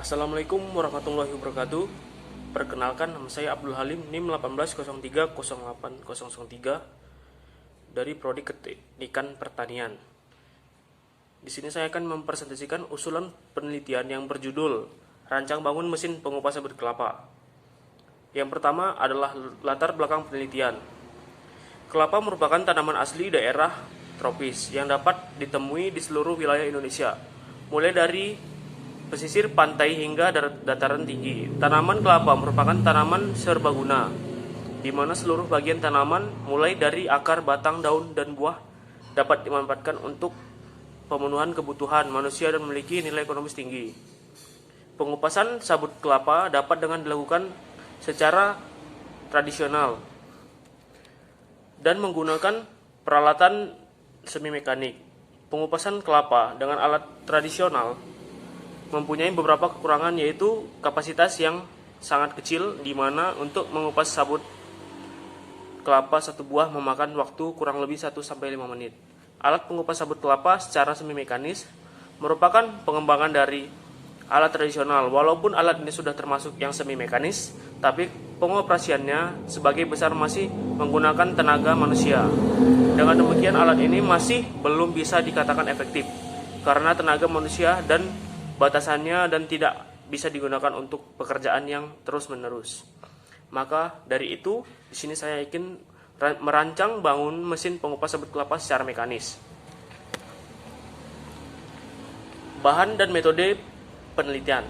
Assalamualaikum warahmatullahi wabarakatuh. Perkenalkan, nama saya Abdul Halim, NIM 18030803 dari Prodi Keteknikan Pertanian. Di sini saya akan mempresentasikan usulan penelitian yang berjudul Rancang Bangun Mesin Pengupas Sabut Kelapa. Yang pertama adalah latar belakang penelitian. Kelapa merupakan tanaman asli daerah tropis yang dapat ditemui di seluruh wilayah Indonesia, mulai dari pesisir pantai hingga dataran tinggi. Tanaman kelapa merupakan tanaman serbaguna, di mana seluruh bagian tanaman, mulai dari akar, batang, daun, dan buah, dapat dimanfaatkan untuk pemenuhan kebutuhan manusia dan memiliki nilai ekonomis tinggi. Pengupasan sabut kelapa dapat dengan dilakukan secara tradisional dan menggunakan peralatan semi mekanik. Pengupasan kelapa dengan alat tradisional mempunyai beberapa kekurangan, yaitu kapasitas yang sangat kecil, di mana untuk mengupas sabut kelapa satu buah memakan waktu kurang lebih 1-5 menit. Alat pengupas sabut kelapa secara semi mekanis merupakan pengembangan dari alat tradisional. Walaupun alat ini sudah termasuk yang semi mekanis, tapi pengoperasiannya sebagai besar masih menggunakan tenaga manusia. Dengan demikian, alat ini masih belum bisa dikatakan efektif karena tenaga manusia dan batasannya, dan tidak bisa digunakan untuk pekerjaan yang terus-menerus. Maka dari itu, di sini saya ingin merancang bangun mesin pengupas sabut kelapa secara mekanis. Bahan dan metode penelitian.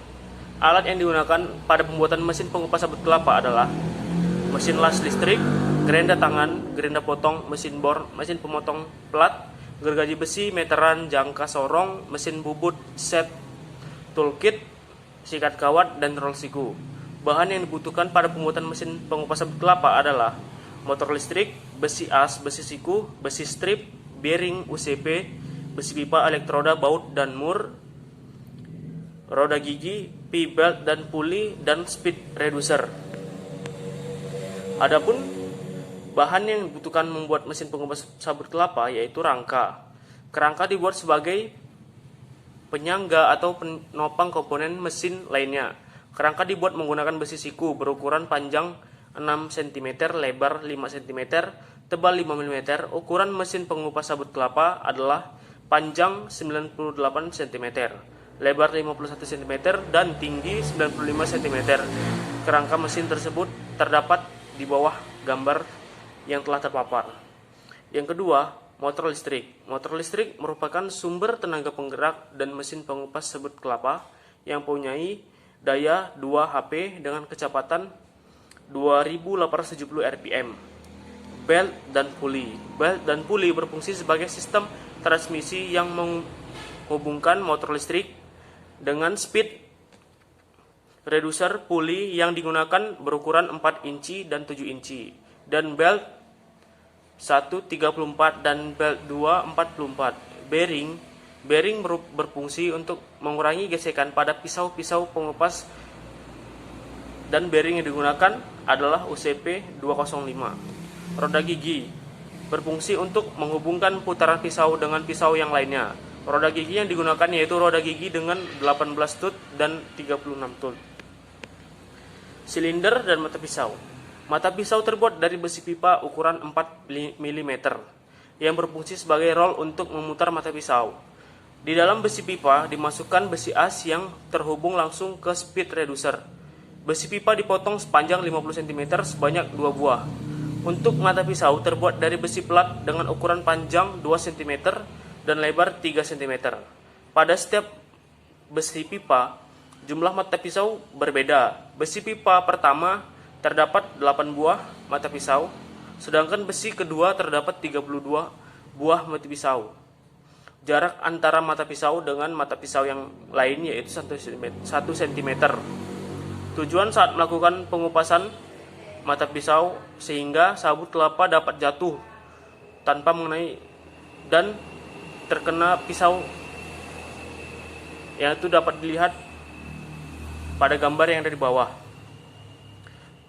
Alat yang digunakan pada pembuatan mesin pengupas sabut kelapa adalah mesin las listrik, gerenda tangan, gerenda potong, mesin bor, mesin pemotong plat, gergaji besi, meteran, jangka sorong, mesin bubut, set, toolkit, sikat kawat, dan roll siku. Bahan yang dibutuhkan pada pembuatan mesin pengupas sabut kelapa adalah motor listrik, besi as, besi siku, besi strip, bearing UCP, besi pipa, elektroda, baut dan mur, roda gigi, P-belt dan puli, dan speed reducer. Adapun bahan yang dibutuhkan membuat mesin pengupas sabut kelapa yaitu rangka. Kerangka dibuat sebagai penyangga atau penopang komponen mesin lainnya. Kerangka dibuat menggunakan besi siku berukuran panjang 6 cm, lebar 5 cm, tebal 5 mm. Ukuran mesin pengupas sabut kelapa adalah panjang 98 cm, lebar 51 cm, dan tinggi 95 cm. Kerangka mesin tersebut terdapat di bawah gambar yang telah terpapar. Yang kedua, motor listrik. Motor listrik merupakan sumber tenaga penggerak dan mesin pengupas sabut kelapa yang mempunyai daya 2 HP dengan kecepatan 2870 rpm. Belt dan puli. Belt dan puli berfungsi sebagai sistem transmisi yang menghubungkan motor listrik dengan speed reducer. Puli yang digunakan berukuran 4 inci dan 7 inci, dan belt 1/34 dan belt 2/44. Bearing berfungsi untuk mengurangi gesekan pada pisau-pisau pengupas, dan bearing yang digunakan adalah UCP 205. Roda gigi berfungsi untuk menghubungkan putaran pisau dengan pisau yang lainnya. Roda gigi yang digunakan yaitu roda gigi dengan 18 tooth dan 36 tooth. Silinder dan mata pisau. Mata pisau terbuat dari besi pipa ukuran 4 mm yang berfungsi sebagai roll untuk memutar mata pisau. Di dalam besi pipa dimasukkan besi as yang terhubung langsung ke speed reducer. Besi pipa dipotong sepanjang 50 cm sebanyak 2 buah. Untuk mata pisau terbuat dari besi plat dengan ukuran panjang 2 cm dan lebar 3 cm. Pada setiap besi pipa, jumlah mata pisau berbeda. Besi pipa pertama terdapat 8 buah mata pisau, sedangkan besi kedua terdapat 32 buah mata pisau. Jarak antara mata pisau dengan mata pisau yang lain yaitu 1 cm. Tujuan saat melakukan pengupasan mata pisau sehingga sabut kelapa dapat jatuh tanpa mengenai dan terkena pisau, yang itu dapat dilihat pada gambar yang ada di bawah.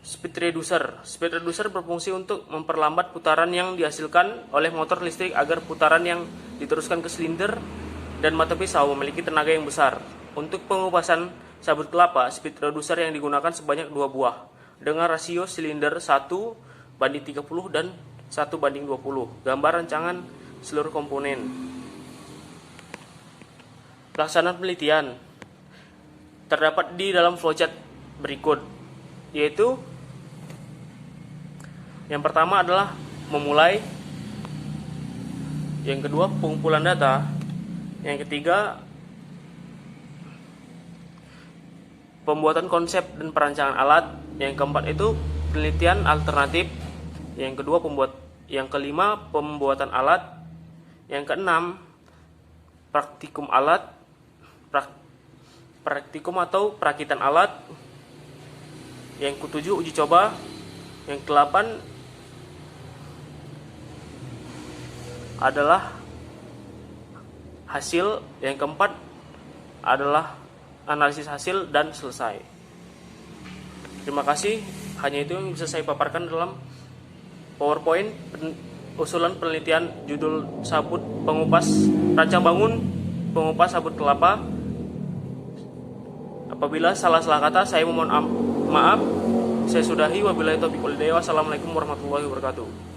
Speed reducer. Speed reducer berfungsi untuk memperlambat putaran yang dihasilkan oleh motor listrik agar putaran yang diteruskan ke silinder dan mata pisau memiliki tenaga yang besar. Untuk pengupasan sabut kelapa, speed reducer yang digunakan sebanyak 2 buah dengan rasio silinder 1:30 dan 1:20. Gambar rancangan seluruh komponen. Pelaksanaan penelitian terdapat di dalam flowchart berikut, yaitu yang pertama adalah memulai, yang kedua pengumpulan data, yang ketiga pembuatan konsep dan perancangan alat, yang keempat itu penelitian alternatif, yang kelima pembuatan alat, yang keenam praktikum alat, praktikum atau perakitan alat, yang ketujuh uji coba, yang kedelapan adalah hasil, yang keempat adalah analisis hasil dan selesai. Terima kasih, hanya itu yang bisa saya paparkan dalam PowerPoint usulan penelitian judul sabut pengupas rancang bangun pengupas sabut kelapa. Apabila salah-salah kata saya mohon maaf. Saya sudahi, wabillahi taufiq wal hidayah. Wassalamualaikum warahmatullahi wabarakatuh.